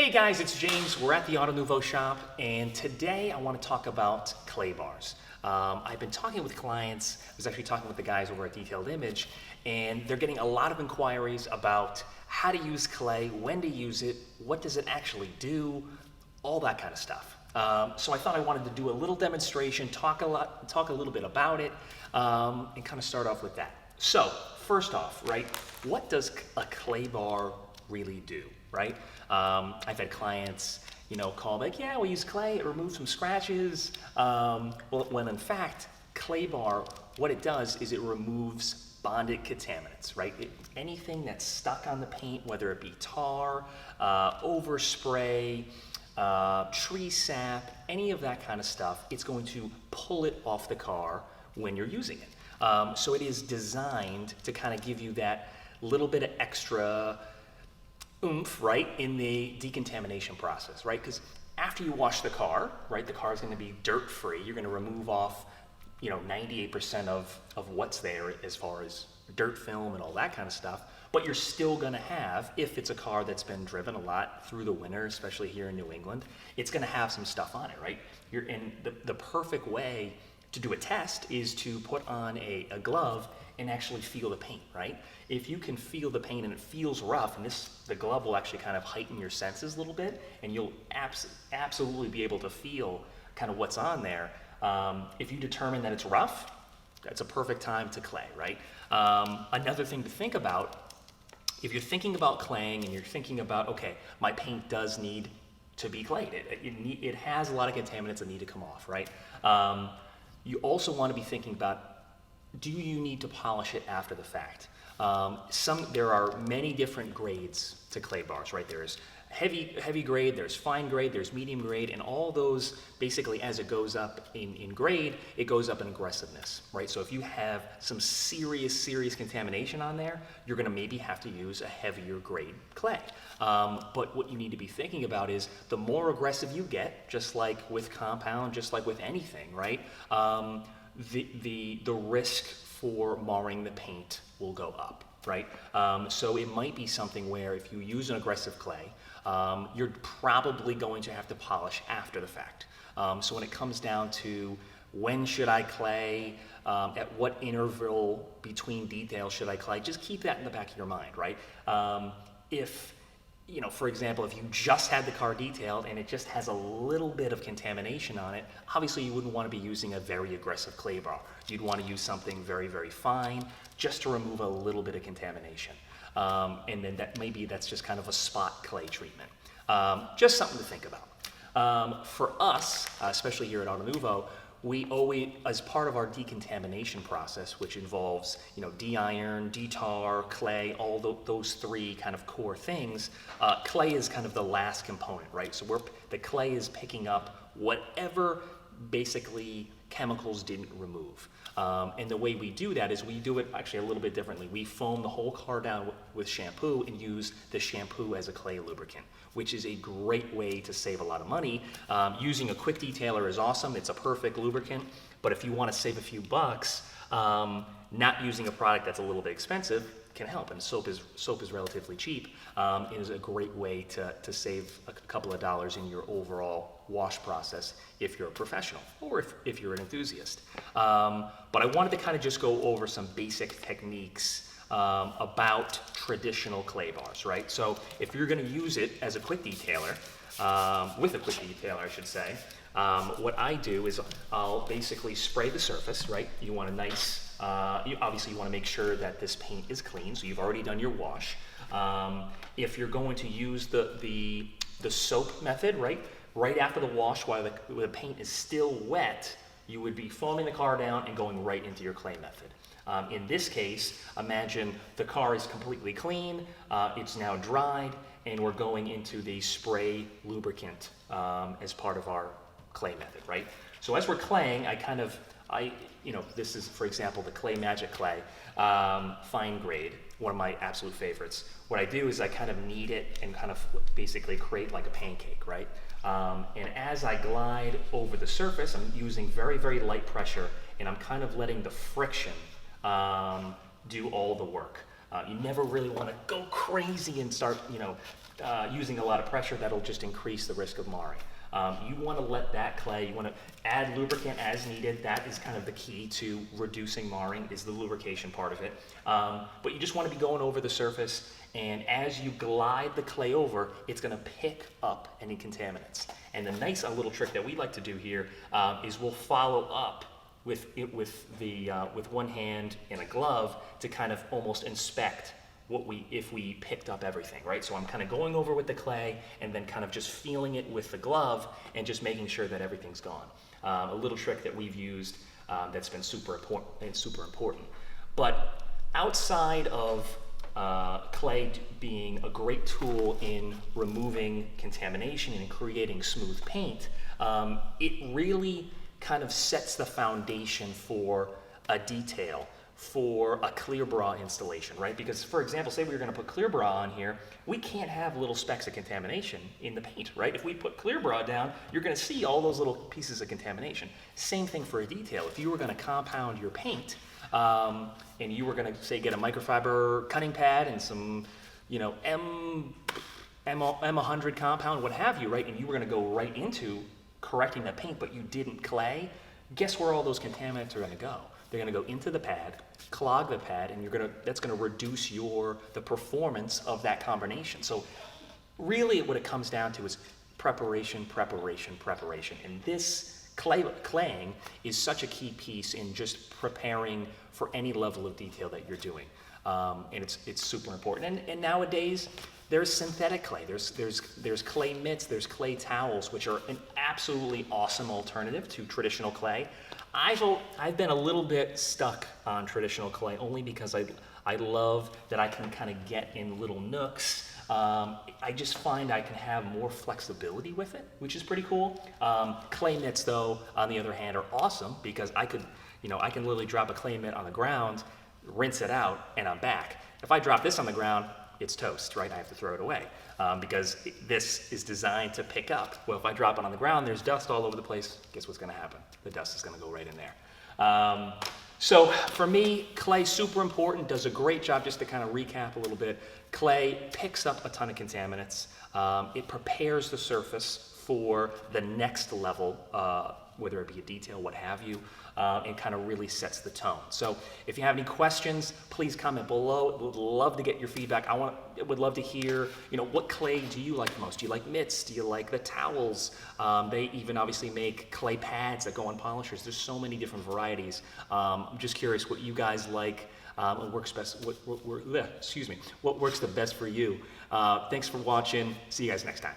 Hey guys, it's James. We're at the Auto Nouveau shop, and today I want to talk about clay bars. I've been talking with clients. I was actually talking with the guys over at Detailed Image, and they're getting a lot of inquiries about how to use clay, when to use it, what does it actually do, all that kind of stuff. So I thought I wanted to do a little demonstration, talk a little bit about it, and kind of start off with that. So first off, right, what does a clay bar really do, right? I've had clients, call like, yeah, we use clay, it removes some scratches. When in fact, clay bar, what it does is it removes bonded contaminants, right? Anything that's stuck on the paint, whether it be tar, overspray, tree sap, any of that kind of stuff, it's going to pull it off the car when you're using it. So it is designed to kind of give you that little bit of extra oomph, right, in the decontamination process, right? Because after you wash the car, right, the car is going to be dirt-free. You're going to remove off, 98% of what's there as far as dirt film and all that kind of stuff. But you're still going to have, if it's a car that's been driven a lot through the winter, especially here in New England, it's going to have some stuff on it, right? You're in the perfect way to do a test is to put on a glove and actually feel the paint, right? If you can feel the paint and it feels rough, and the glove will actually kind of heighten your senses a little bit, and you'll absolutely be able to feel kind of what's on there. If you determine that it's rough, that's a perfect time to clay, right? Another thing to think about, if you're thinking about claying and you're thinking about, okay, my paint does need to be clayed. It has a lot of contaminants that need to come off, right? You also want to be thinking about, do you need to polish it after the fact? There are many different grades to clay bars, right? There's heavy grade, there's fine grade, there's medium grade, and all those basically, as it goes up in grade, it goes up in aggressiveness, right? So if you have some serious contamination on there, you're gonna maybe have to use a heavier grade clay. But what you need to be thinking about is the more aggressive you get, just like with compound, just like with anything, right? The risk for marring the paint will go up, right? So it might be something where if you use an aggressive clay, you're probably going to have to polish after the fact. So when it comes down to when should I clay, at what interval between details should I clay, just keep that in the back of your mind, right? For example, if you just had the car detailed and it just has a little bit of contamination on it, obviously you wouldn't want to be using a very aggressive clay bar. You'd want to use something very fine just to remove a little bit of contamination. And then that's just kind of a spot clay treatment. Just something to think about. For us, especially here at Auto Nouveau, we always, as part of our decontamination process, which involves, de-iron, de-tar, clay, all those three kind of core things, clay is kind of the last component, right? So the clay is picking up whatever basically chemicals didn't remove. And the way we do that is we do it actually a little bit differently. We foam the whole car down with shampoo and use the shampoo as a clay lubricant, which is a great way to save a lot of money. Using a quick detailer is awesome. It's a perfect lubricant. But if you want to save a few bucks, not using a product that's a little bit expensive can help. And soap is relatively cheap. It is a great way to save a couple of dollars in your overall wash process if you're a professional or if you're an enthusiast. But I wanted to kind of just go over some basic techniques about traditional clay bars, right? So if you're going to use it as a quick detailer, with a quick detailer, I should say, what I do is I'll basically spray the surface, right? You want a nice, obviously you want to make sure that this paint is clean, so you've already done your wash. If you're going to use the soap method, right after the wash while the paint is still wet, you would be foaming the car down and going right into your clay method. In this case, imagine the car is completely clean, it's now dried, and we're going into the spray lubricant as part of our clay method, right? So as we're claying, this is, for example, the Clay Magic Clay, fine grade, one of my absolute favorites. What I do is I kind of knead it and kind of basically create like a pancake, right? And as I glide over the surface, I'm using very light pressure, and I'm kind of letting the friction do all the work. You never really want to go crazy and start, using a lot of pressure, that'll just increase the risk of marring. You want to let that clay, you want to add lubricant as needed. That is kind of the key to reducing marring, is the lubrication part of it. But you just want to be going over the surface, and as you glide the clay over, it's going to pick up any contaminants. And the nice little trick that we like to do here is we'll follow up with one hand in a glove to kind of almost inspect if we picked up everything, right? So I'm kind of going over with the clay and then kind of just feeling it with the glove and just making sure that everything's gone. A little trick that we've used that's been super important. But outside of clay being a great tool in removing contamination and creating smooth paint, it really kind of sets the foundation for a detail, for a clear bra installation, right? Because, for example, say we were going to put clear bra on here, we can't have little specks of contamination in the paint, right? If we put clear bra down, you're going to see all those little pieces of contamination. Same thing for a detail. If you were going to compound your paint, and you were going to, say, get a microfiber cutting pad and some, M100 compound, what have you, right? And you were going to go right into correcting the paint, but you didn't clay, guess where all those contaminants are going to go? They're going to go into the pad, clog the pad, and that's going to reduce the performance of that combination. So really what it comes down to is preparation, preparation, preparation. And this claying is such a key piece in just preparing for any level of detail that you're doing. And it's super important. And nowadays, there's synthetic clay. There's clay mitts, there's clay towels, which are an absolutely awesome alternative to traditional clay. I've been a little bit stuck on traditional clay only because I love that I can kind of get in little nooks. I just find I can have more flexibility with it, which is pretty cool. Clay mitts, though, on the other hand, are awesome because I can literally drop a clay mitt on the ground, rinse it out, and I'm back. If I drop this on the ground, it's toast, right? I have to throw it away because this is designed to pick up. Well, if I drop it on the ground, there's dust all over the place. Guess what's going to happen? The dust is going to go right in there. So for me, clay, super important, does a great job. Just to kind of recap a little bit, clay picks up a ton of contaminants. It prepares the surface for the next level, whether it be a detail, what have you, and kind of really sets the tone. So if you have any questions, please comment below. Would love to get your feedback. Would love to hear, what clay do you like the most? Do you like mitts? Do you like the towels? They even obviously make clay pads that go on polishers. There's so many different varieties. I'm just curious what you guys like. What works best? What works the best for you? Thanks for watching. See you guys next time.